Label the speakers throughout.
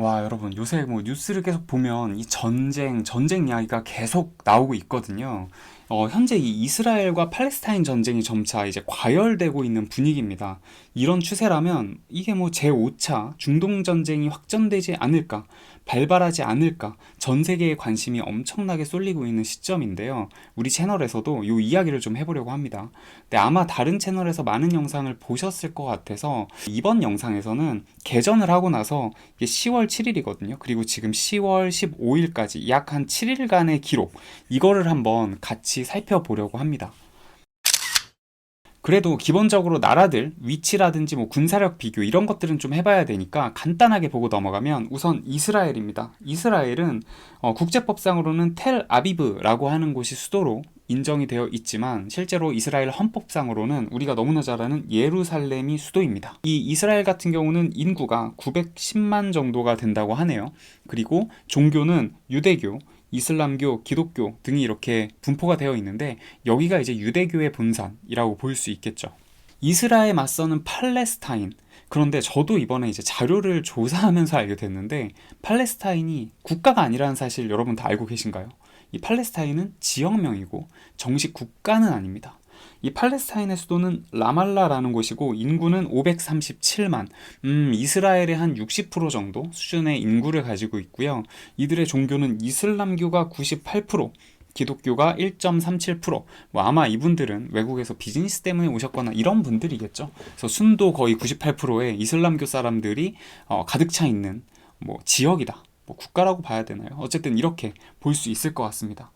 Speaker 1: 와, 여러분, 요새 뭐 뉴스를 계속 보면 이 전쟁 이야기가 계속 나오고 있거든요. 현재 이 이스라엘과 팔레스타인 전쟁이 점차 이제 과열되고 있는 분위기입니다. 이런 추세라면 이게 뭐 제5차 중동 전쟁이 확전되지 않을까, 발발하지 않을까, 전 세계의 관심이 엄청나게 쏠리고 있는 시점인데요. 우리 채널에서도 이 이야기를 좀 해보려고 합니다. 근데 아마 다른 채널에서 많은 영상을 보셨을 것 같아서 이번 영상에서는 개전을 하고 나서 이게 10월 7일이거든요. 그리고 지금 10월 15일까지 약 한 7일간의 기록, 이거를 한번 같이 살펴보려고 합니다. 그래도 기본적으로 나라들 위치라든지 뭐 군사력 비교 이런 것들은 좀 해봐야 되니까 간단하게 보고 넘어가면, 우선 이스라엘입니다. 이스라엘은 국제법상으로는 텔 아비브라고 하는 곳이 수도로 인정이 되어 있지만 실제로 이스라엘 헌법상으로는 우리가 너무나 잘 아는 예루살렘이 수도입니다. 이 이스라엘 같은 경우는 인구가 910만 정도가 된다고 하네요. 그리고 종교는 유대교, 이슬람교, 기독교 등이 이렇게 분포가 되어 있는데, 여기가 이제 유대교의 본산이라고 볼 수 있겠죠. 이스라엘에 맞서는 팔레스타인. 그런데 저도 이번에 이제 자료를 조사하면서 알게 됐는데, 팔레스타인이 국가가 아니라는 사실 여러분 다 알고 계신가요? 이 팔레스타인은 지역명이고 정식 국가는 아닙니다. 이 팔레스타인의 수도는 라말라라는 곳이고 인구는 537만, 이스라엘의 한 60% 정도 수준의 인구를 가지고 있고요. 이들의 종교는 이슬람교가 98%, 기독교가 1.37%. 뭐 아마 이분들은 외국에서 비즈니스 때문에 오셨거나 이런 분들이겠죠. 그래서 순도 거의 98%의 이슬람교 사람들이 가득 차 있는 뭐 지역이다. 뭐 국가라고 봐야 되나요? 어쨌든 이렇게 볼 수 있을 것 같습니다.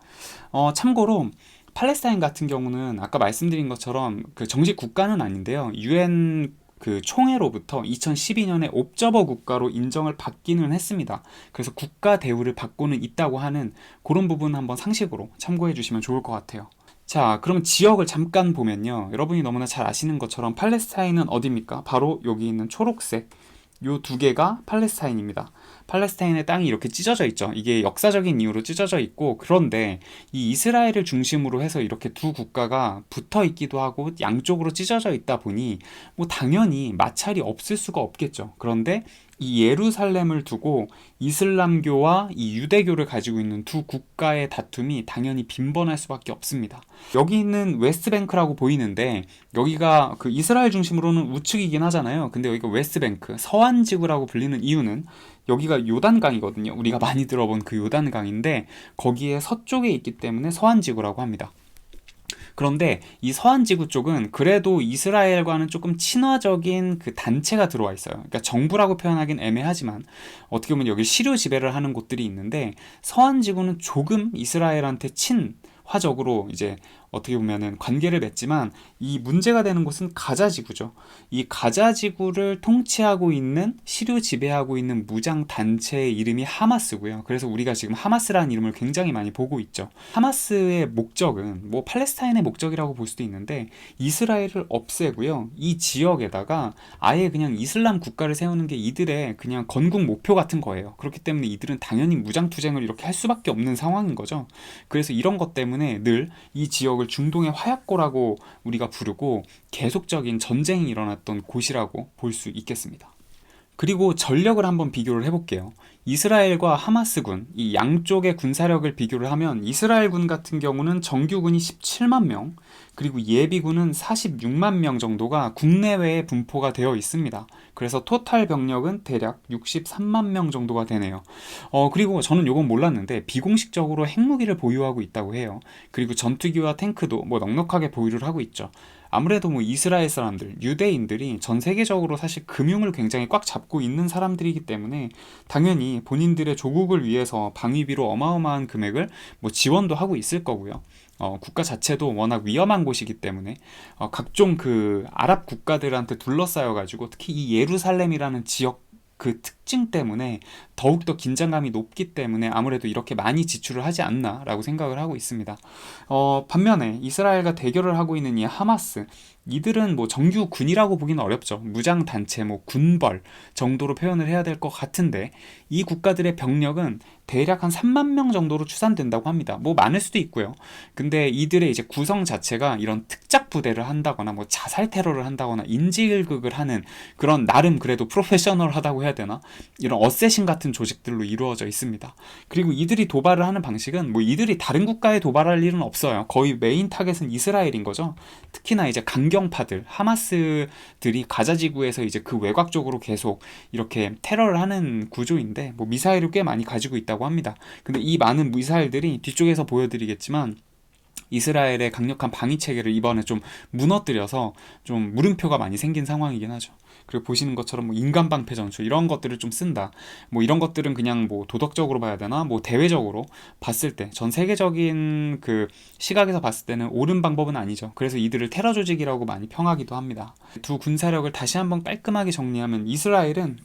Speaker 1: 참고로 팔레스타인 같은 경우는 아까 말씀드린 것처럼 그 정식 국가는 아닌데요. 유엔 그 총회로부터 2012년에 옵저버 국가로 인정을 받기는 했습니다. 그래서 국가 대우를 받고는 있다고 하는 그런 부분 한번 상식으로 참고해 주시면 좋을 것 같아요. 자, 그럼 지역을 잠깐 보면요. 여러분이 너무나 잘 아시는 것처럼 팔레스타인은 어디입니까? 바로 여기 있는 초록색 요 두 개가 팔레스타인입니다. 팔레스타인의 땅이 이렇게 찢어져 있죠. 이게 역사적인 이유로 찢어져 있고, 그런데 이 이스라엘을 중심으로 해서 이렇게 두 국가가 붙어 있기도 하고 양쪽으로 찢어져 있다 보니 뭐 당연히 마찰이 없을 수가 없겠죠. 그런데 이 예루살렘을 두고 이슬람교와 이 유대교를 가지고 있는 두 국가의 다툼이 당연히 빈번할 수밖에 없습니다. 여기 있는 웨스트뱅크라고 보이는데, 여기가 그 이스라엘 중심으로는 우측이긴 하잖아요. 근데 여기가 웨스트뱅크, 서안지구라고 불리는 이유는 여기가 요단강이거든요. 우리가 많이 들어본 그 요단강인데 거기에 서쪽에 있기 때문에 서안지구라고 합니다. 그런데 이 서안지구 쪽은 그래도 이스라엘과는 조금 친화적인 그 단체가 들어와 있어요. 그러니까 정부라고 표현하긴 애매하지만 어떻게 보면 여기 시료 지배를 하는 곳들이 있는데, 서안지구는 조금 이스라엘한테 친화적으로 이제 어떻게 보면은 관계를 맺지만, 이 문제가 되는 곳은 가자지구죠. 이 가자지구를 통치하고 있는, 시료 지배하고 있는 무장 단체의 이름이 하마스고요. 그래서 우리가 지금 하마스라는 이름을 굉장히 많이 보고 있죠. 하마스의 목적은 뭐 팔레스타인의 목적이라고 볼 수도 있는데, 이스라엘을 없애고요. 이 지역에다가 아예 그냥 이슬람 국가를 세우는 게 이들의 그냥 건국 목표 같은 거예요. 그렇기 때문에 이들은 당연히 무장 투쟁을 이렇게 할 수밖에 없는 상황인 거죠. 그래서 이런 것 때문에 늘 이 지역을 중동의 화약고라고 우리가 부르고 계속적인 전쟁이 일어났던 곳이라고 볼 수 있겠습니다. 그리고 전력을 한번 비교를 해볼게요. 이스라엘과 하마스군, 이 양쪽의 군사력을 비교를 하면 이스라엘군 같은 경우는 정규군이 17만 명, 그리고 예비군은 46만 명 정도가 국내외에 분포가 되어 있습니다. 그래서 토탈 병력은 대략 63만 명 정도가 되네요. 그리고 저는 요건 몰랐는데 비공식적으로 핵무기를 보유하고 있다고 해요. 그리고 전투기와 탱크도 뭐 넉넉하게 보유를 하고 있죠. 아무래도 뭐 이스라엘 사람들, 유대인들이 전 세계적으로 사실 금융을 굉장히 꽉 잡고 있는 사람들이기 때문에 당연히 본인들의 조국을 위해서 방위비로 어마어마한 금액을 뭐 지원도 하고 있을 거고요. 국가 자체도 워낙 위험한 곳이기 때문에 각종 그 아랍 국가들한테 둘러싸여가지고 특히 이 예루살렘이라는 지역 그 특징 때문에 더욱더 긴장감이 높기 때문에 아무래도 이렇게 많이 지출을 하지 않나라고 생각을 하고 있습니다. 반면에 이스라엘과 대결을 하고 있는 이 하마스, 이들은 뭐 정규 군이라고 보기는 어렵죠. 무장 단체, 뭐 군벌 정도로 표현을 해야 될 것 같은데, 이 국가들의 병력은 대략 한 3만 명 정도로 추산된다고 합니다. 뭐 많을 수도 있고요. 근데 이들의 이제 구성 자체가 이런 특작 부대를 한다거나 뭐 자살 테러를 한다거나 인질극을 하는 그런 나름 그래도 프로페셔널하다고 해야 되나? 이런 어쌔신 같은 조직들로 이루어져 있습니다. 그리고 이들이 도발을 하는 방식은 뭐 이들이 다른 국가에 도발할 일은 없어요. 거의 메인 타겟은 이스라엘인 거죠. 특히나 이제 강경파들, 하마스들이 가자 지구에서 이제 그 외곽 쪽으로 계속 이렇게 테러를 하는 구조인데 뭐 미사일을 꽤 많이 가지고 있다고 합니다. 근데 이 많은 미사일들이 뒤쪽에서 보여드리겠지만 이스라엘의 강력한 방위 체계를 이번에 좀 무너뜨려서 좀 물음표가 많이 생긴 상황이긴 하죠. 그리고 보시는 것처럼 뭐 인간 방패 전술 이런 것들을 좀 쓴다. 뭐 이런 것들은 그냥 뭐 도덕적으로 봐야 되나? 뭐 대외적으로 봤을 때 전 세계적인 그 시각에서 봤을 때는 옳은 방법은 아니죠. 그래서 이들을 테러 조직이라고 많이 평하기도 합니다. 두 군사력을 다시 한번 깔끔하게 정리하면 이스라엘은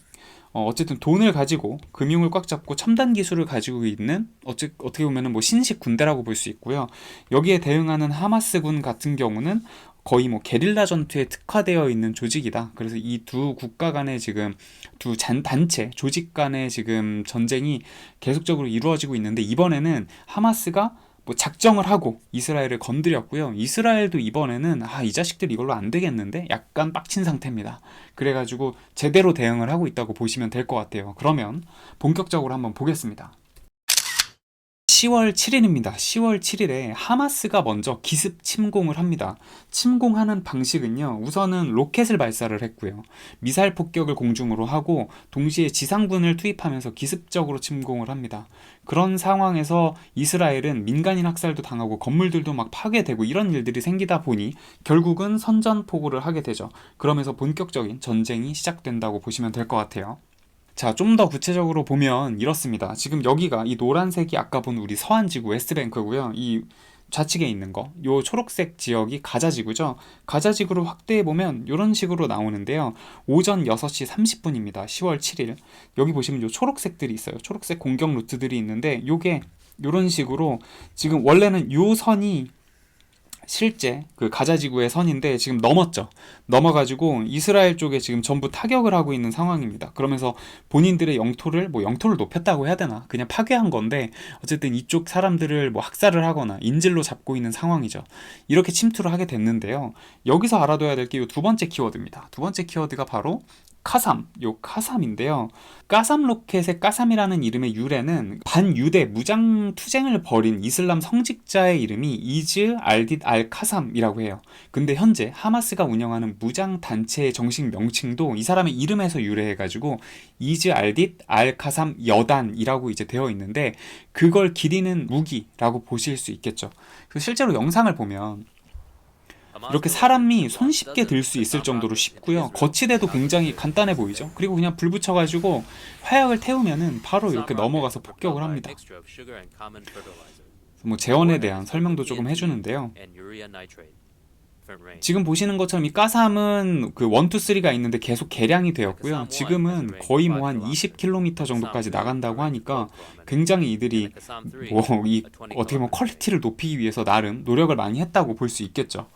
Speaker 1: 어쨌든 돈을 가지고 금융을 꽉 잡고 첨단 기술을 가지고 있는 어떻게 보면은 뭐 신식 군대라고 볼 수 있고요. 여기에 대응하는 하마스군 같은 경우는 거의 뭐 게릴라 전투에 특화되어 있는 조직이다. 그래서 이 두 국가 간의 지금 단체 조직 간의 지금 전쟁이 계속적으로 이루어지고 있는데 이번에는 하마스가 뭐 작정을 하고 이스라엘을 건드렸고요. 이스라엘도 이번에는 이 자식들 이걸로 안 되겠는데 약간 빡친 상태입니다. 그래가지고 제대로 대응을 하고 있다고 보시면 될 것 같아요. 그러면 본격적으로 한번 보겠습니다. 10월 7일입니다. 10월 7일에 하마스가 먼저 기습 침공을 합니다. 침공하는 방식은요. 우선은 로켓을 발사를 했고요. 미사일 폭격을 공중으로 하고 동시에 지상군을 투입하면서 기습적으로 침공을 합니다. 그런 상황에서 이스라엘은 민간인 학살도 당하고 건물들도 막 파괴되고 이런 일들이 생기다 보니 결국은 선전포고를 하게 되죠. 그러면서 본격적인 전쟁이 시작된다고 보시면 될 것 같아요. 자, 좀 더 구체적으로 보면 이렇습니다. 지금 여기가 이 노란색이 아까 본 우리 서한지구 웨스트뱅크고요. 이 좌측에 있는 거, 요 초록색 지역이 가자지구죠. 가자지구를 확대해 보면 이런 식으로 나오는데요. 오전 6시 30분입니다. 10월 7일. 여기 보시면 요 초록색들이 있어요. 초록색 공격 루트들이 있는데 요게 이런 식으로 지금 원래는 요 선이 실제 그 가자지구의 선인데 지금 넘었죠. 넘어가지고 이스라엘 쪽에 지금 전부 타격을 하고 있는 상황입니다. 그러면서 본인들의 영토를 영토를 높였다고 해야 되나? 그냥 파괴한 건데 어쨌든 이쪽 사람들을 학살을 하거나 인질로 잡고 있는 상황이죠. 이렇게 침투를 하게 됐는데요. 여기서 알아둬야 될 게 이 두 번째 키워드입니다. 두 번째 키워드가 바로 카삼, 요 카삼인데요. 까삼 로켓의 까삼이라는 이름의 유래는 반유대 무장 투쟁을 벌인 이슬람 성직자의 이름이 이즈 알딧 알 카삼이라고 해요. 근데 현재 하마스가 운영하는 무장 단체의 정식 명칭도 이 사람의 이름에서 유래해가지고 이즈 알딧 알 카삼 여단이라고 이제 되어 있는데 그걸 기리는 무기라고 보실 수 있겠죠. 그래서 실제로 영상을 보면 이렇게 사람이 손쉽게 들 수 있을 정도로 쉽고요. 거치대도 굉장히 간단해 보이죠. 그리고 그냥 불 붙여가지고 화약을 태우면은 바로 이렇게 넘어가서 폭격을 합니다. 뭐 재원에 대한 설명도 조금 해주는데요. 지금 보시는 것처럼 이 까삼은 그 1, 2, 3가 있는데 계속 개량이 되었고요. 지금은 거의 뭐 한 20km 정도까지 나간다고 하니까 굉장히 이들이 어떻게 보면 퀄리티를 높이기 위해서 나름 노력을 많이 했다고 볼 수 있겠죠.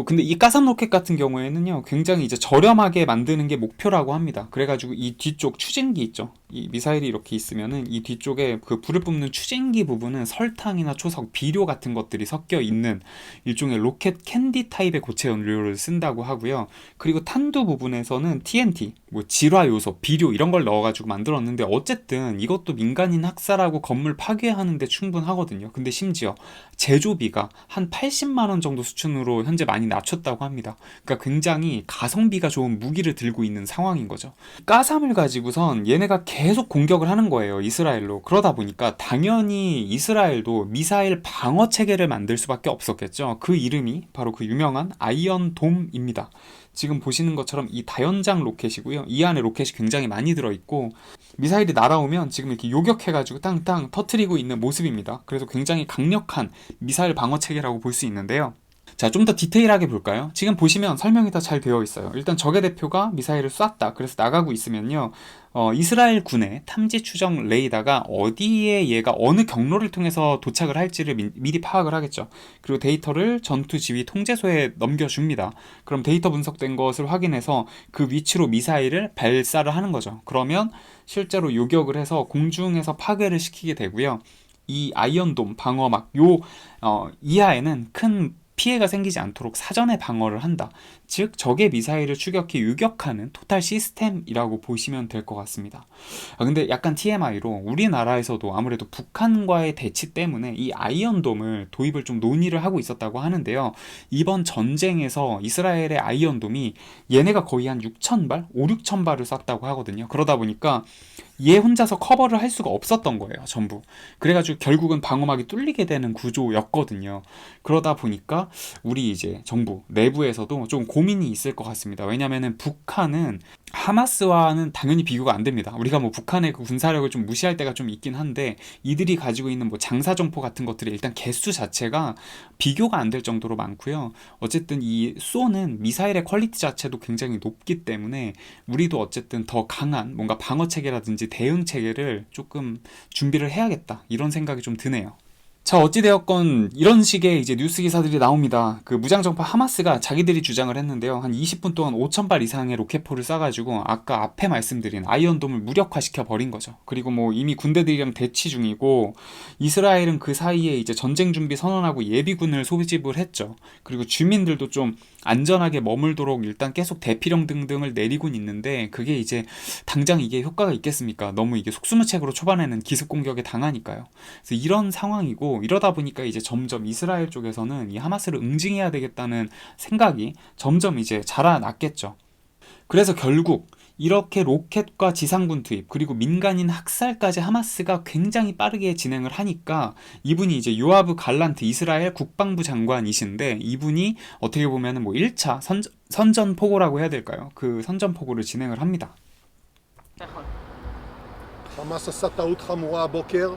Speaker 1: 근데 이 까삼 로켓 같은 경우에는요, 굉장히 이제 저렴하게 만드는 게 목표라고 합니다. 그래가지고 이 뒤쪽 추진기 있죠. 이 미사일이 이렇게 있으면은 이 뒤쪽에 그 불을 뿜는 추진기 부분은 설탕이나 초석, 비료 같은 것들이 섞여 있는 일종의 로켓 캔디 타입의 고체 연료를 쓴다고 하고요. 그리고 탄두 부분에서는 TNT, 질화 요소, 비료 이런 걸 넣어가지고 만들었는데 어쨌든 이것도 민간인 학살하고 건물 파괴하는데 충분하거든요. 근데 심지어 제조비가 한 80만 원 정도 수준으로 현재 많이 낮췄다고 합니다. 그러니까 굉장히 가성비가 좋은 무기를 들고 있는 상황인 거죠. 까삼을 가지고선 얘네가 계속 공격을 하는 거예요. 이스라엘로. 그러다 보니까 당연히 이스라엘도 미사일 방어 체계를 만들 수밖에 없었겠죠. 그 이름이 바로 그 유명한 아이언돔입니다. 지금 보시는 것처럼 이 다연장 로켓이고요. 이 안에 로켓이 굉장히 많이 들어있고 미사일이 날아오면 지금 이렇게 요격해가지고 땅땅 터트리고 있는 모습입니다. 그래서 굉장히 강력한 미사일 방어 체계라고 볼 수 있는데요. 자, 좀 더 디테일하게 볼까요? 지금 보시면 설명이 다 잘 되어 있어요. 일단 적의 대표가 미사일을 쐈다. 그래서 나가고 있으면요. 이스라엘 군의 탐지 추정 레이더가 어디에 얘가 어느 경로를 통해서 도착을 할지를 미리 파악을 하겠죠. 그리고 데이터를 전투 지휘 통제소에 넘겨줍니다. 그럼 데이터 분석된 것을 확인해서 그 위치로 미사일을 발사를 하는 거죠. 그러면 실제로 요격을 해서 공중에서 파괴를 시키게 되고요. 이 아이언돔 방어막 이하에는 큰 피해가 생기지 않도록 사전에 방어를 한다. 즉 적의 미사일을 추격해 유격하는 토탈 시스템이라고 보시면 될 것 같습니다. 근데 약간 TMI로 우리나라에서도 아무래도 북한과의 대치 때문에 이 아이언돔을 도입을 좀 논의를 하고 있었다고 하는데요. 이번 전쟁에서 이스라엘의 아이언돔이 얘네가 거의 한 6,000발? 5, 6,000발을 쐈다고 하거든요. 그러다 보니까 얘 혼자서 커버를 할 수가 없었던 거예요, 전부. 그래가지고 결국은 방어막이 뚫리게 되는 구조였거든요. 그러다 보니까 우리 이제 정부 내부에서도 좀 고민이 있을 것 같습니다. 왜냐면은 북한은 하마스와는 당연히 비교가 안 됩니다. 우리가 뭐 북한의 그 군사력을 좀 무시할 때가 좀 있긴 한데 이들이 가지고 있는 뭐 장사정포 같은 것들이 일단 개수 자체가 비교가 안 될 정도로 많고요. 어쨌든 이 쏘는 미사일의 퀄리티 자체도 굉장히 높기 때문에 우리도 어쨌든 더 강한 뭔가 방어 체계라든지 대응 체계를 조금 준비를 해야겠다. 이런 생각이 좀 드네요. 자, 어찌되었건 이런 식의 이제 뉴스 기사들이 나옵니다. 그 무장정파 하마스가 자기들이 주장을 했는데요. 한 20분 동안 5,000발 이상의 로켓포를 쏴가지고 아까 앞에 말씀드린 아이언돔을 무력화시켜 버린 거죠. 그리고 뭐 이미 군대들이랑 대치 중이고 이스라엘은 그 사이에 이제 전쟁 준비 선언하고 예비군을 소집을 했죠. 그리고 주민들도 좀 안전하게 머물도록 일단 계속 대피령 등등을 내리곤 있는데 그게 이제 당장 이게 효과가 있겠습니까? 너무 이게 속수무책으로 초반에는 기습 공격에 당하니까요. 그래서 이런 상황이고 이러다 보니까 이제 점점 이스라엘 쪽에서는 이 하마스를 응징해야 되겠다는 생각이 점점 이제 자라났겠죠. 그래서 결국 이렇게 로켓과 지상군 투입 그리고 민간인 학살까지 하마스가 굉장히 빠르게 진행을 하니까 이분이 이제 요아브 갈란트 이스라엘 국방부 장관이신데 이분이 어떻게 보면은 뭐 1차 선전포고라고 해야 될까요? 그 선전포고를 진행을 합니다.
Speaker 2: חמאס עשה טעות חמורה הבוקר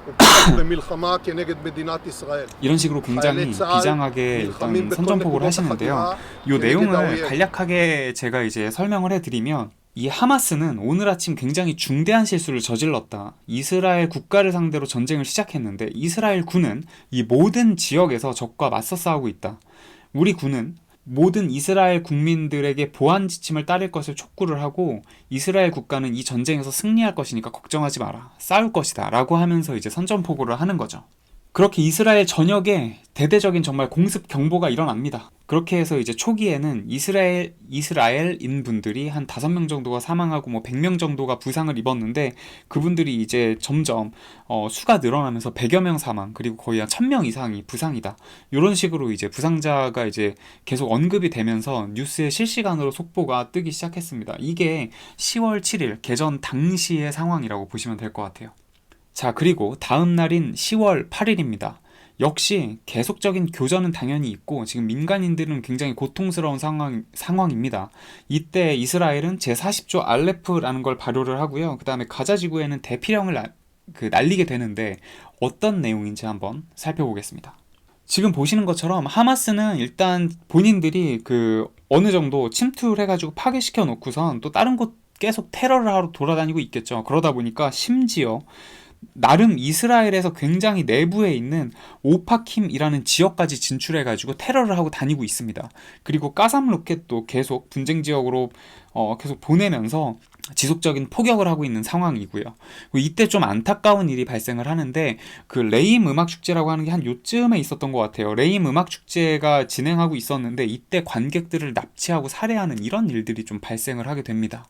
Speaker 2: ופתח במלחמה כנגד מדינת ישראל.
Speaker 1: 이런 식으로 굉장히 비장하게 일단 선전포고를 하시는데요. 이 내용을 간략하게 제가 이제 설명을 해드리면 이 하마스는 오늘 아침 굉장히 중대한 실수를 저질렀다. 이스라엘 국가를 상대로 전쟁을 시작했는데 이스라엘 군은 이 모든 지역에서 적과 맞서 싸우고 있다. 우리 군은 모든 이스라엘 국민들에게 보안 지침을 따를 것을 촉구를 하고 이스라엘 국가는 이 전쟁에서 승리할 것이니까 걱정하지 마라. 싸울 것이다. 라고 하면서 이제 선전포고를 하는 거죠. 그렇게 이스라엘 전역에 대대적인 정말 공습 경보가 일어납니다. 그렇게 해서 이제 초기에는 이스라엘인 분들이 한 5명 정도가 사망하고 뭐 100명 정도가 부상을 입었는데 그분들이 이제 점점 수가 늘어나면서 100여 명 사망 그리고 거의 한 1000명 이상이 부상이다. 이런 식으로 이제 부상자가 이제 계속 언급이 되면서 뉴스에 실시간으로 속보가 뜨기 시작했습니다. 이게 10월 7일 개전 당시의 상황이라고 보시면 될 것 같아요. 자, 그리고 다음 날인 10월 8일입니다. 역시 계속적인 교전은 당연히 있고 지금 민간인들은 굉장히 고통스러운 상황입니다. 이때 이스라엘은 제40조 알레프라는 걸 발효를 하고요. 그 다음에 가자 지구에는 대피령을 날리게 되는데 어떤 내용인지 한번 살펴보겠습니다. 지금 보시는 것처럼 하마스는 일단 본인들이 어느 정도 침투를 해가지고 파괴시켜 놓고선 또 다른 곳 계속 테러를 하러 돌아다니고 있겠죠. 그러다 보니까 심지어 나름 이스라엘에서 굉장히 내부에 있는 오파킴이라는 지역까지 진출해가지고 테러를 하고 다니고 있습니다. 그리고 가삼 로켓도 계속 분쟁 지역으로 계속 보내면서 지속적인 포격을 하고 있는 상황이고요. 이때 좀 안타까운 일이 발생을 하는데 그 레임 음악축제라고 하는 게 한 요쯤에 있었던 것 같아요. 레임 음악축제가 진행하고 있었는데 이때 관객들을 납치하고 살해하는 이런 일들이 좀 발생을 하게 됩니다.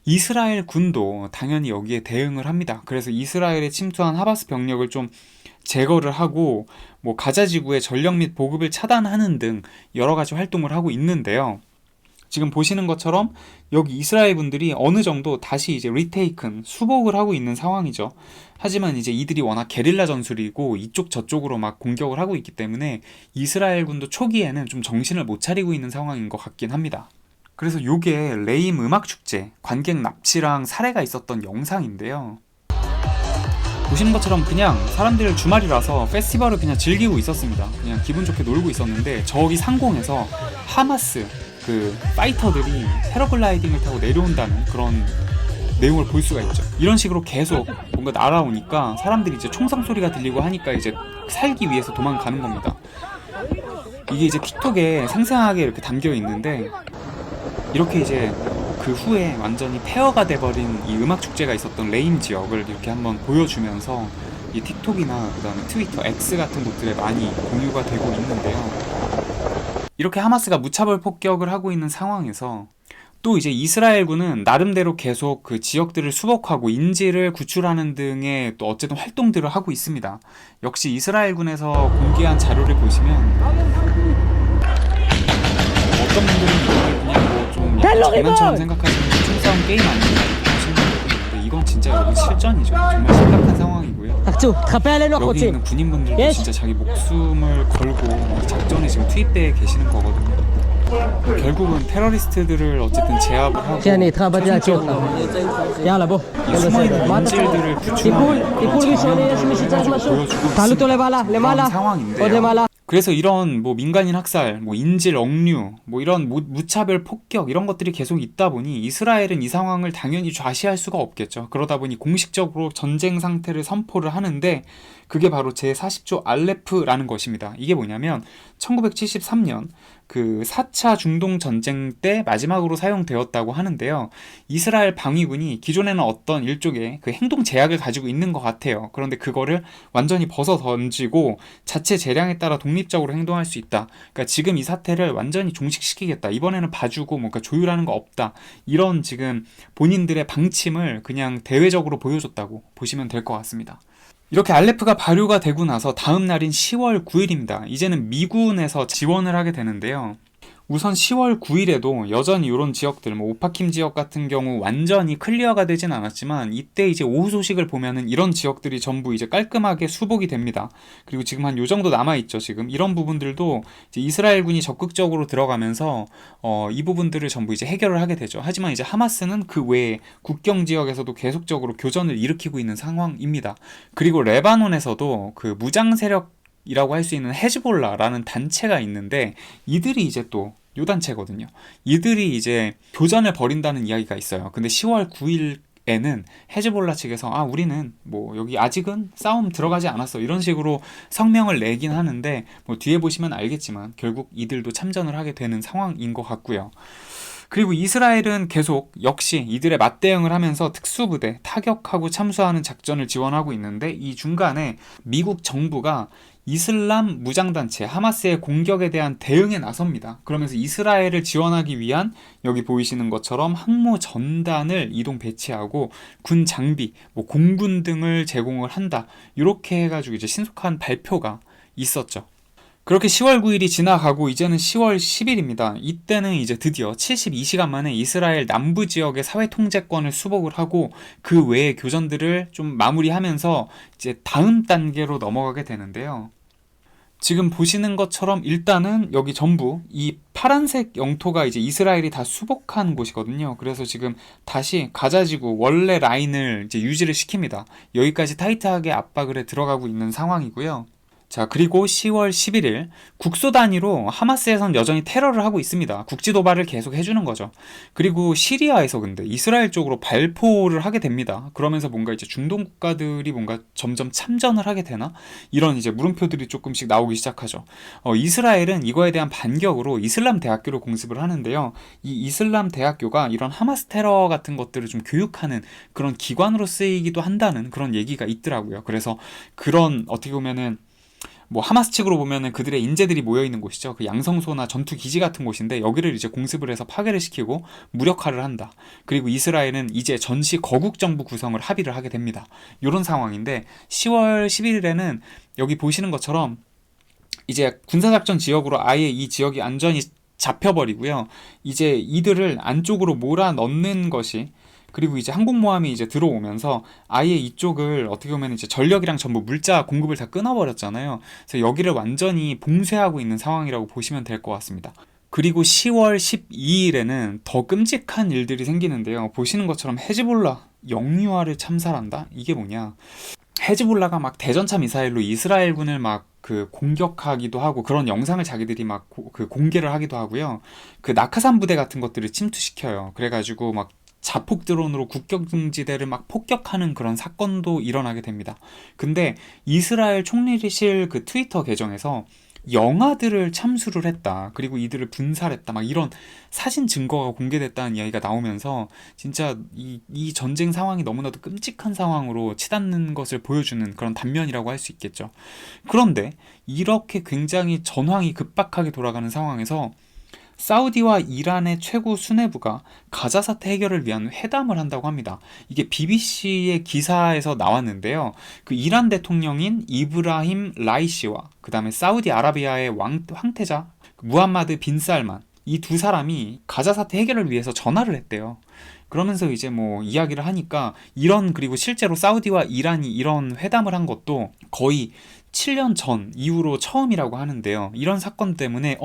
Speaker 1: 이스라엘 군도 당연히 여기에 대응을 합니다. 그래서 이스라엘에 침투한 하마스 병력을 좀 제거를 하고 뭐 가자 지구의 전력 및 보급을 차단하는 등 여러 가지 활동을 하고 있는데요. 지금 보시는 것처럼 여기 이스라엘 분들이 어느 정도 다시 이제 리테이큰 수복을 하고 있는 상황이죠. 하지만 이제 이들이 워낙 게릴라 전술이고 이쪽 저쪽으로 막 공격을 하고 있기 때문에 이스라엘 군도 초기에는 좀 정신을 못 차리고 있는 상황인 것 같긴 합니다. 그래서 요게 레임 음악축제 관객 납치랑 살해가 있었던 영상인데요. 보시는 것처럼 그냥 사람들 주말이라서 페스티벌을 그냥 즐기고 있었습니다. 그냥 기분 좋게 놀고 있었는데 저기 상공에서 하마스 그 파이터들이 패러글라이딩을 타고 내려온다는 그런 내용을 볼 수가 있죠. 이런 식으로 계속 뭔가 날아오니까 사람들이 이제 총성 소리가 들리고 하니까 이제 살기 위해서 도망가는 겁니다. 이게 이제 틱톡에 생생하게 이렇게 담겨 있는데 이렇게 이제 그 후에 완전히 폐허가 돼버린 이 음악 축제가 있었던 레임 지역을 이렇게 한번 보여주면서 이 틱톡이나 그다음에 트위터, X 같은 곳들에 많이 공유가 되고 있는데요. 이렇게 하마스가 무차별 폭격을 하고 있는 상황에서 또 이제 이스라엘군은 나름대로 계속 그 지역들을 수복하고 인질을 구출하는 등의 또 어쨌든 활동들을 하고 있습니다. 역시 이스라엘군에서 공개한 자료를 보시면 어떤 분들은 이걸 그냥 뭐 좀 장난처럼 생각하시는 총싸움 게임 아닌가 이렇게 하시는 분들도 있는데 이건 진짜 여러분 실전이죠. 정말 심각한 상황이고요. 여기 있는 군인분들도 진짜 자기 목숨을 걸고 이 작전에 지금 투입되어 계시는 거거든요. 결국은 테러리스트들을 어쨌든 제압을 하고 최종적으로 이 숨어있는 인질들을 구출하는 그런 장면들을 보여주고 있습니다. 그런 상황인데요. 그래서 이런 뭐 민간인 학살, 뭐 인질 억류, 뭐 이런 무차별 폭격 이런 것들이 계속 있다 보니 이스라엘은 이 상황을 당연히 좌시할 수가 없겠죠. 그러다 보니 공식적으로 전쟁 상태를 선포를 하는데 그게 바로 제40조 알레프라는 것입니다. 이게 뭐냐면 1973년 그 4차 중동 전쟁 때 마지막으로 사용되었다고 하는데요. 이스라엘 방위군이 기존에는 어떤 일종의 그 행동 제약을 가지고 있는 것 같아요. 그런데 그거를 완전히 벗어 던지고 자체 재량에 따라 독립적으로 행동할 수 있다. 그러니까 지금 이 사태를 완전히 종식시키겠다. 이번에는 봐주고 뭔가 조율하는 거 없다. 이런 지금 본인들의 방침을 그냥 대외적으로 보여줬다고 보시면 될 것 같습니다. 이렇게 알레프가 발효가 되고 나서 다음 날인 10월 9일입니다. 이제는 미군에서 지원을 하게 되는데요. 우선 10월 9일에도 여전히 이런 지역들, 뭐 오파킴 지역 같은 경우 완전히 클리어가 되진 않았지만 이때 이제 오후 소식을 보면은 이런 지역들이 전부 이제 깔끔하게 수복이 됩니다. 그리고 지금 한 요 정도 남아있죠. 지금 이런 부분들도 이제 이스라엘군이 적극적으로 들어가면서 이 부분들을 전부 이제 해결을 하게 되죠. 하지만 이제 하마스는 그 외에 국경 지역에서도 계속적으로 교전을 일으키고 있는 상황입니다. 그리고 레바논에서도 그 무장 세력 이라고 할 수 있는 헤즈볼라라는 단체가 있는데 이들이 이제 또 요 단체거든요. 이들이 이제 교전을 벌인다는 이야기가 있어요. 근데 10월 9일에는 헤즈볼라 측에서 우리는 뭐 여기 아직은 싸움 들어가지 않았어 이런 식으로 성명을 내긴 하는데 뭐 뒤에 보시면 알겠지만 결국 이들도 참전을 하게 되는 상황인 것 같고요. 그리고 이스라엘은 계속 역시 이들의 맞대응을 하면서 특수부대, 타격하고 참수하는 작전을 지원하고 있는데 이 중간에 미국 정부가 이슬람 무장단체 하마스의 공격에 대한 대응에 나섭니다. 그러면서 이스라엘을 지원하기 위한 여기 보이시는 것처럼 항모 전단을 이동 배치하고 군 장비, 뭐 공군 등을 제공을 한다. 이렇게 해가지고 이제 신속한 발표가 있었죠. 그렇게 10월 9일이 지나가고 이제는 10월 10일입니다. 이때는 이제 드디어 72시간 만에 이스라엘 남부 지역의 사회 통제권을 수복을 하고 그 외의 교전들을 좀 마무리하면서 이제 다음 단계로 넘어가게 되는데요. 지금 보시는 것처럼 일단은 여기 전부 이 파란색 영토가 이제 이스라엘이 다 수복한 곳이거든요. 그래서 지금 다시 가자지구 원래 라인을 이제 유지를 시킵니다. 여기까지 타이트하게 압박을 해 들어가고 있는 상황이고요. 자, 그리고 10월 11일 국소 단위로 하마스에선 여전히 테러를 하고 있습니다. 국지 도발을 계속 해주는 거죠. 그리고 시리아에서 근데 이스라엘 쪽으로 발포를 하게 됩니다. 그러면서 뭔가 이제 중동 국가들이 뭔가 점점 참전을 하게 되나? 이런 이제 물음표들이 조금씩 나오기 시작하죠. 이스라엘은 이거에 대한 반격으로 이슬람 대학교를 공습을 하는데요. 이 이슬람 대학교가 이런 하마스 테러 같은 것들을 좀 교육하는 그런 기관으로 쓰이기도 한다는 그런 얘기가 있더라고요. 그래서 그런 어떻게 보면은 뭐 하마스 측으로 보면은 그들의 인재들이 모여 있는 곳이죠. 그 양성소나 전투 기지 같은 곳인데 여기를 이제 공습을 해서 파괴를 시키고 무력화를 한다. 그리고 이스라엘은 이제 전시 거국 정부 구성을 합의를 하게 됩니다. 이런 상황인데 10월 11일에는 여기 보시는 것처럼 이제 군사작전 지역으로 아예 이 지역이 완전히 잡혀버리고요. 이제 이들을 안쪽으로 몰아 넣는 것이 그리고 이제 항공모함이 이제 들어오면서 아예 이쪽을 어떻게 보면 이제 전력이랑 전부 물자 공급을 다 끊어버렸잖아요. 그래서 여기를 완전히 봉쇄하고 있는 상황이라고 보시면 될 것 같습니다. 그리고 10월 12일에는 더 끔찍한 일들이 생기는데요. 보시는 것처럼 헤즈볼라 영유아를 참살한다? 이게 뭐냐? 헤즈볼라가 막 대전차 미사일로 이스라엘군을 막 그 공격하기도 하고 그런 영상을 자기들이 막 그 공개를 하기도 하고요. 그 낙하산 부대 같은 것들을 침투시켜요. 그래가지고 막 자폭 드론으로 국경지대를 막 폭격하는 그런 사건도 일어나게 됩니다. 근데 이스라엘 총리실 그 트위터 계정에서 영아들을 참수를 했다. 그리고 이들을 분살했다. 막 이런 사진 증거가 공개됐다는 이야기가 나오면서 진짜 이 전쟁 상황이 너무나도 끔찍한 상황으로 치닫는 것을 보여주는 그런 단면이라고 할 수 있겠죠. 그런데 이렇게 굉장히 전황이 급박하게 돌아가는 상황에서 사우디와 이란의 최고 수뇌부가 가자 사태 해결을 위한 회담을 한다고 합니다. 이게 BBC의 기사에서 나왔는데요. 그 이란 대통령인 이브라힘 라이시와 그 다음에 사우디아라비아의 황태자 무함마드 빈 살만 이 두 사람이 가자 사태 해결을 위해서 전화를 했대요. 그러면서 이제 뭐 이야기를 하니까 그리고 실제로 사우디와 이란이 이런 회담을 한 것도 거의 7년 전 이후로 처음이라고 하는데요. 이런 사건 때문에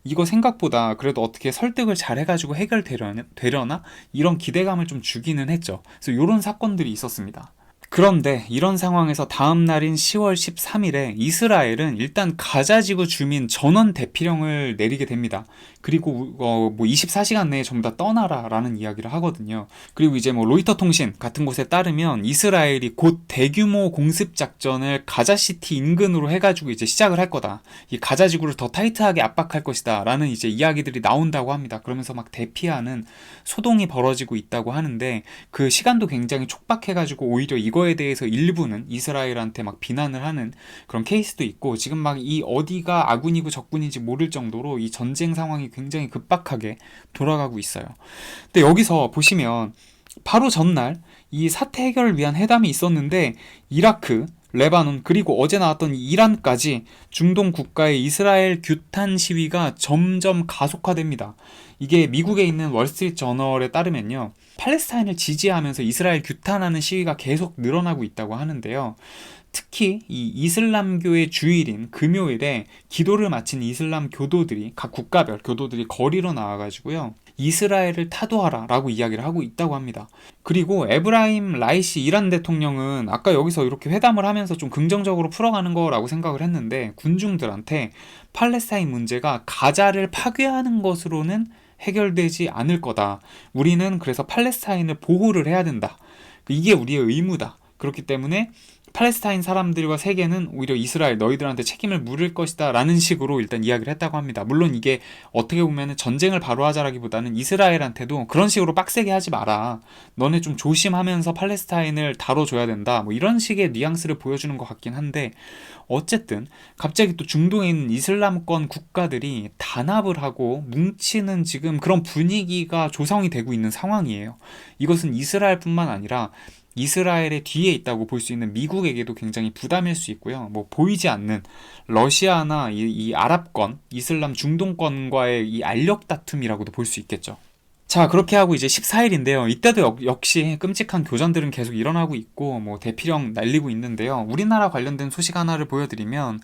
Speaker 1: 이거 생각보다 그래도 어떻게 설득을 잘 해가지고 해결되려나? 이런 기대감을 좀 주기는 했죠. 그래서 이런 사건들이 있었습니다. 그런데 이런 상황에서 다음 날인 10월 13일에 이스라엘은 일단 가자지구 주민 전원 대피령을 내리게 됩니다. 그리고 뭐 24시간 내에 전부 다 떠나라라는 이야기를 하거든요. 그리고 이제 뭐 로이터 통신 같은 곳에 따르면 이스라엘이 곧 대규모 공습 작전을 가자시티 인근으로 해가지고 이제 시작을 할 거다. 이 가자지구를 더 타이트하게 압박할 것이다라는 이제 이야기들이 나온다고 합니다. 그러면서 막 대피하는 소동이 벌어지고 있다고 하는데 그 시간도 굉장히 촉박해가지고 오히려 이거에 대해서 일부는 이스라엘한테 막 비난을 하는 그런 케이스도 있고 지금 막 이 어디가 아군이고 적군인지 모를 정도로 이 전쟁 상황이 굉장히 급박하게 돌아가고 있어요. 근데 여기서 보시면 바로 전날 이 사태 해결을 위한 회담이 있었는데 이라크, 레바논 그리고 어제 나왔던 이란까지 중동 국가의 이스라엘 규탄 시위가 점점 가속화됩니다. 이게 미국에 있는 월스트리트 저널에 따르면요. 팔레스타인을 지지하면서 이스라엘 규탄하는 시위가 계속 늘어나고 있다고 하는데요. 특히 이 이슬람교의 주일인 금요일에 기도를 마친 이슬람 교도들이 각 국가별 교도들이 거리로 나와가지고요. 이스라엘을 타도하라 라고 이야기를 하고 있다고 합니다. 그리고 에브라임 라이시 이란 대통령은 아까 여기서 이렇게 회담을 하면서 좀 긍정적으로 풀어가는 거라고 생각을 했는데 군중들한테 팔레스타인 문제가 가자를 파괴하는 것으로는 해결되지 않을 거다. 우리는 그래서 팔레스타인을 보호를 해야 된다. 이게 우리의 의무다. 그렇기 때문에 팔레스타인 사람들과 세계는 오히려 이스라엘 너희들한테 책임을 물을 것이다 라는 식으로 일단 이야기를 했다고 합니다. 물론 이게 어떻게 보면 전쟁을 바로 하자라기보다는 이스라엘한테도 그런 식으로 빡세게 하지 마라. 너네 좀 조심하면서 팔레스타인을 다뤄줘야 된다. 뭐 이런 식의 뉘앙스를 보여주는 것 같긴 한데 어쨌든 갑자기 또 중동에 있는 이슬람권 국가들이 단합을 하고 뭉치는 지금 그런 분위기가 조성이 되고 있는 상황이에요. 이것은 이스라엘뿐만 아니라 이스라엘의 뒤에 있다고 볼 수 있는 미국에게도 굉장히 부담일 수 있고요. 뭐 보이지 않는 러시아나 이 아랍권, 이슬람 중동권과의 이 알력 다툼이라고도 볼 수 있겠죠. 자, 그렇게 하고 이제 14일인데요. 이때도 역시 끔찍한 교전들은 계속 일어나고 있고 뭐 대피령 날리고 있는데요. 우리나라 관련된 소식 하나를 보여드리면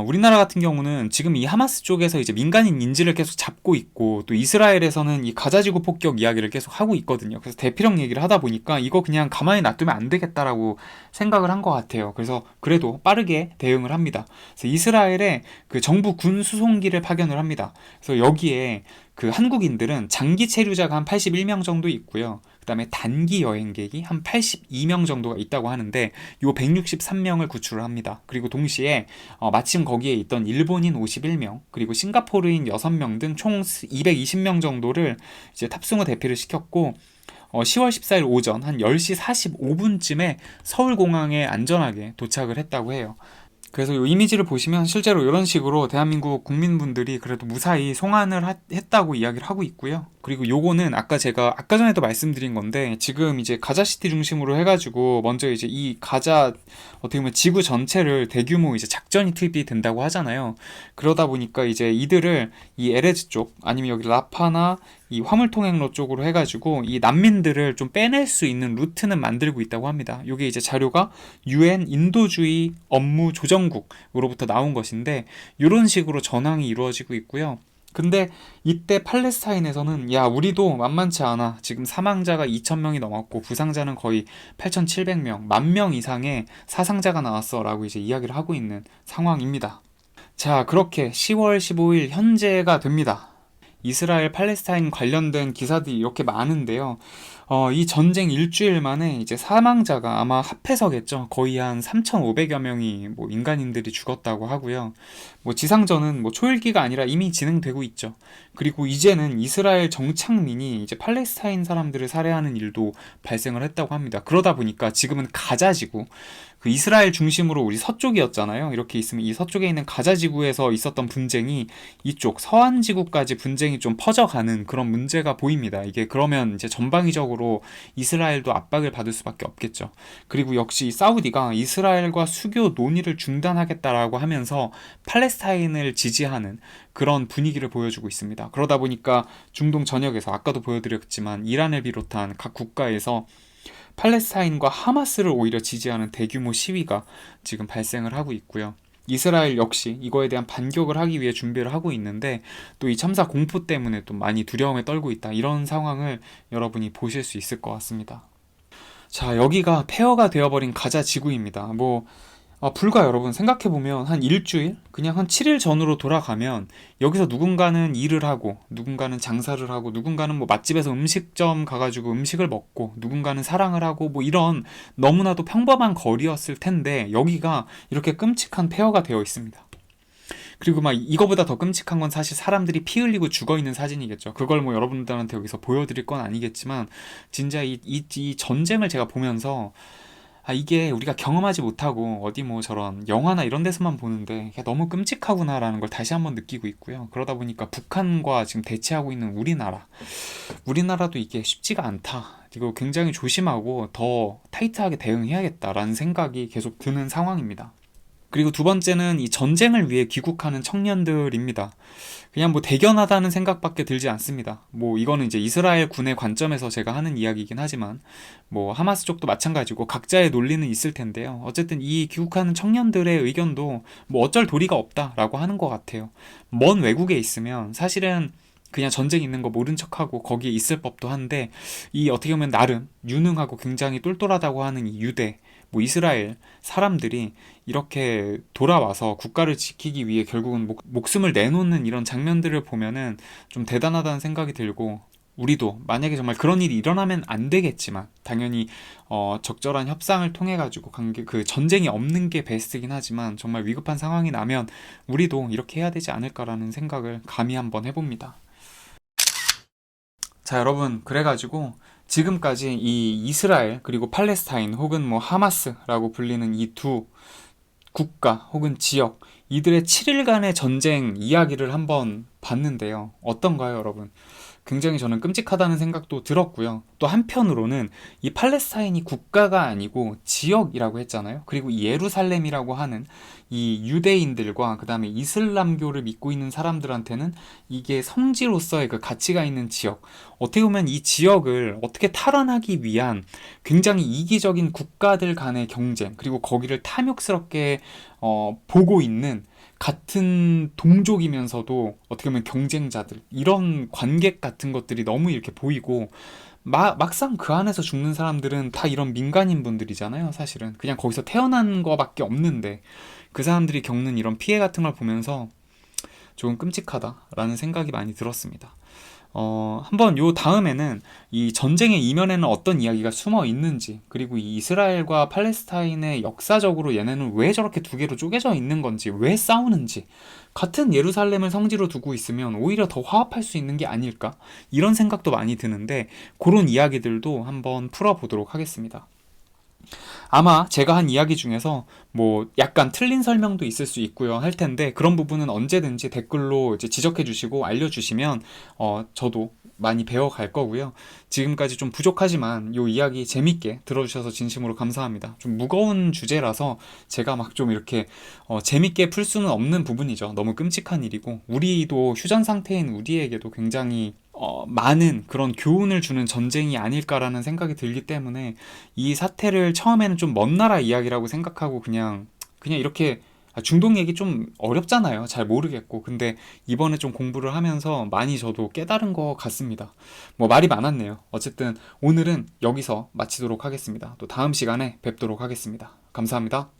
Speaker 1: 우리나라 같은 경우는 지금 이 하마스 쪽에서 이제 민간인 인질을 계속 잡고 있고 또 이스라엘에서는 이 가자지구 폭격 이야기를 계속 하고 있거든요. 그래서 대피령 얘기를 하다 보니까 이거 그냥 가만히 놔두면 안 되겠다라고 생각을 한 것 같아요. 그래서 그래도 빠르게 대응을 합니다. 그래서 이스라엘에 그 정부 군 수송기를 파견을 합니다. 그래서 여기에 그 한국인들은 장기 체류자가 한 81명 정도 있고요. 그 다음에 단기 여행객이 한 82명 정도가 있다고 하는데 요 163명을 구출을 합니다. 그리고 동시에 마침 거기에 있던 일본인 51명 그리고 싱가포르인 6명 등 총 220명 정도를 이제 탑승 후 대피를 시켰고 10월 14일 오전 한 10시 45분쯤에 서울공항에 안전하게 도착을 했다고 해요. 그래서 이 이미지를 보시면 실제로 이런 식으로 대한민국 국민분들이 그래도 무사히 송환을 했다고 이야기를 하고 있고요. 그리고 요거는 제가 아까 전에도 말씀드린 건데 지금 이제 가자시티 중심으로 해가지고 먼저 이제 이 가자 어떻게 보면 지구 전체를 대규모 이제 작전이 투입이 된다고 하잖아요. 그러다 보니까 이제 이들을 이 에레즈 쪽 아니면 여기 라파나 이 화물통행로 쪽으로 해가지고 이 난민들을 좀 빼낼 수 있는 루트는 만들고 있다고 합니다. 이게 이제 자료가 UN 인도주의 업무 조정국으로부터 나온 것인데 이런 식으로 전황이 이루어지고 있고요. 근데 이때 팔레스타인에서는 야, 우리도 만만치 않아. 지금 사망자가 2,000명이 넘었고 부상자는 거의 8,700명, 10,000명 이상의 사상자가 나왔어라고 이제 이야기를 하고 있는 상황입니다. 자, 그렇게 10월 15일 현재가 됩니다. 이스라엘 팔레스타인 관련된 기사들이 이렇게 많은데요. 이 전쟁 일주일 만에 이제 사망자가 아마 합해서겠죠. 거의 한 3,500여 명이 뭐 인간인들이 죽었다고 하고요. 뭐 지상전은 뭐 초일기가 아니라 이미 진행되고 있죠. 그리고 이제는 이스라엘 정착민이 이제 팔레스타인 사람들을 살해하는 일도 발생을 했다고 합니다. 그러다 보니까 지금은 가자지구, 그 이스라엘 중심으로 우리 서쪽이었잖아요. 이렇게 있으면 이 서쪽에 있는 가자지구에서 있었던 분쟁이 이쪽 서안지구까지 분쟁이 좀 퍼져가는 그런 문제가 보입니다. 이게 그러면 이제 전방위적으로 이스라엘도 압박을 받을 수밖에 없겠죠. 그리고 역시 사우디가 이스라엘과 수교 논의를 중단하겠다라고 하면서 팔레스타인을 지지하는 그런 분위기를 보여주고 있습니다. 그러다 보니까 중동 전역에서 아까도 보여드렸지만 이란을 비롯한 각 국가에서 팔레스타인과 하마스를 오히려 지지하는 대규모 시위가 지금 발생을 하고 있고요. 이스라엘 역시 이거에 대한 반격을 하기 위해 준비를 하고 있는데 또 이 참사 공포 때문에 또 많이 두려움에 떨고 있다. 이런 상황을 여러분이 보실 수 있을 것 같습니다. 자, 여기가 폐허가 되어버린 가자 지구입니다. 불과 여러분 생각해보면 한 일주일? 그냥 한 7일 전으로 돌아가면 여기서 누군가는 일을 하고 누군가는 장사를 하고 누군가는 뭐 맛집에서 음식점 가가지고 음식을 먹고 누군가는 사랑을 하고 뭐 이런 너무나도 평범한 거리였을 텐데 여기가 이렇게 끔찍한 폐허가 되어 있습니다. 그리고 막 이거보다 더 끔찍한 건 사실 사람들이 피 흘리고 죽어 있는 사진이겠죠. 그걸 뭐 여러분들한테 여기서 보여드릴 건 아니겠지만 진짜 이 전쟁을 제가 보면서 이게 우리가 경험하지 못하고 어디 뭐 저런 영화나 이런 데서만 보는데 이게 너무 끔찍하구나라는 걸 다시 한번 느끼고 있고요. 그러다 보니까 북한과 지금 대치하고 있는 우리나라도 이게 쉽지가 않다. 이거 굉장히 조심하고 더 타이트하게 대응해야겠다라는 생각이 계속 드는 상황입니다. 그리고 두 번째는 이 전쟁을 위해 귀국하는 청년들입니다. 그냥 뭐 대견하다는 생각밖에 들지 않습니다. 뭐 이거는 이제 이스라엘 군의 관점에서 제가 하는 이야기이긴 하지만 뭐 하마스 쪽도 마찬가지고 각자의 논리는 있을 텐데요. 어쨌든 이 귀국하는 청년들의 의견도 뭐 어쩔 도리가 없다라고 하는 것 같아요. 먼 외국에 있으면 사실은 그냥 전쟁 있는 거 모른 척하고 거기에 있을 법도 한데 이 어떻게 보면 나름 유능하고 굉장히 똘똘하다고 하는 이 유대 뭐 이스라엘 사람들이 이렇게 돌아와서 국가를 지키기 위해 결국은 목숨을 내놓는 이런 장면들을 보면은 좀 대단하다는 생각이 들고 우리도 만약에 정말 그런 일이 일어나면 안 되겠지만 당연히 적절한 협상을 통해 가지고 그 전쟁이 없는 게 베스트긴 하지만 정말 위급한 상황이 나면 우리도 이렇게 해야 되지 않을까라는 생각을 감히 한번 해봅니다. 자, 여러분, 그래가지고 지금까지 이 이스라엘 그리고 팔레스타인 혹은 뭐 하마스라고 불리는 이 두 국가 혹은 지역 이들의 7일간의 전쟁 이야기를 한번 봤는데요. 어떤가요, 여러분? 굉장히 저는 끔찍하다는 생각도 들었고요. 또 한편으로는 이 팔레스타인이 국가가 아니고 지역이라고 했잖아요. 그리고 이 예루살렘이라고 하는 이 유대인들과 그 다음에 이슬람교를 믿고 있는 사람들한테는 이게 성지로서의 그 가치가 있는 지역. 어떻게 보면 이 지역을 어떻게 탈환하기 위한 굉장히 이기적인 국가들 간의 경쟁, 그리고 거기를 탐욕스럽게 보고 있는 같은 동족이면서도 어떻게 보면 경쟁자들 이런 관객 같은 것들이 너무 이렇게 보이고 막상 그 안에서 죽는 사람들은 다 이런 민간인 분들이잖아요. 사실은 그냥 거기서 태어난 거밖에 없는데 그 사람들이 겪는 이런 피해 같은 걸 보면서 조금 끔찍하다라는 생각이 많이 들었습니다. 한번 요 다음에는 이 전쟁의 이면에는 어떤 이야기가 숨어 있는지, 그리고 이 이스라엘과 팔레스타인의 역사적으로 얘네는 왜 저렇게 두 개로 쪼개져 있는 건지, 왜 싸우는지, 같은 예루살렘을 성지로 두고 있으면 오히려 더 화합할 수 있는 게 아닐까? 이런 생각도 많이 드는데, 그런 이야기들도 한번 풀어보도록 하겠습니다. 아마 제가 한 이야기 중에서 뭐 약간 틀린 설명도 있을 수 있고요 할 텐데 그런 부분은 언제든지 댓글로 이제 지적해 주시고 알려주시면 저도 많이 배워갈 거고요. 지금까지 좀 부족하지만 요 이야기 재밌게 들어주셔서 진심으로 감사합니다. 좀 무거운 주제라서 제가 막 좀 이렇게 재밌게 풀 수는 없는 부분이죠. 너무 끔찍한 일이고 우리도 휴전 상태인 우리에게도 굉장히 많은 그런 교훈을 주는 전쟁이 아닐까라는 생각이 들기 때문에 이 사태를 처음에는 좀 먼 나라 이야기라고 생각하고 그냥 이렇게 중동 얘기 좀 어렵잖아요. 잘 모르겠고. 근데 이번에 좀 공부를 하면서 많이 저도 깨달은 것 같습니다. 뭐 말이 많았네요. 어쨌든 오늘은 여기서 마치도록 하겠습니다. 또 다음 시간에 뵙도록 하겠습니다. 감사합니다.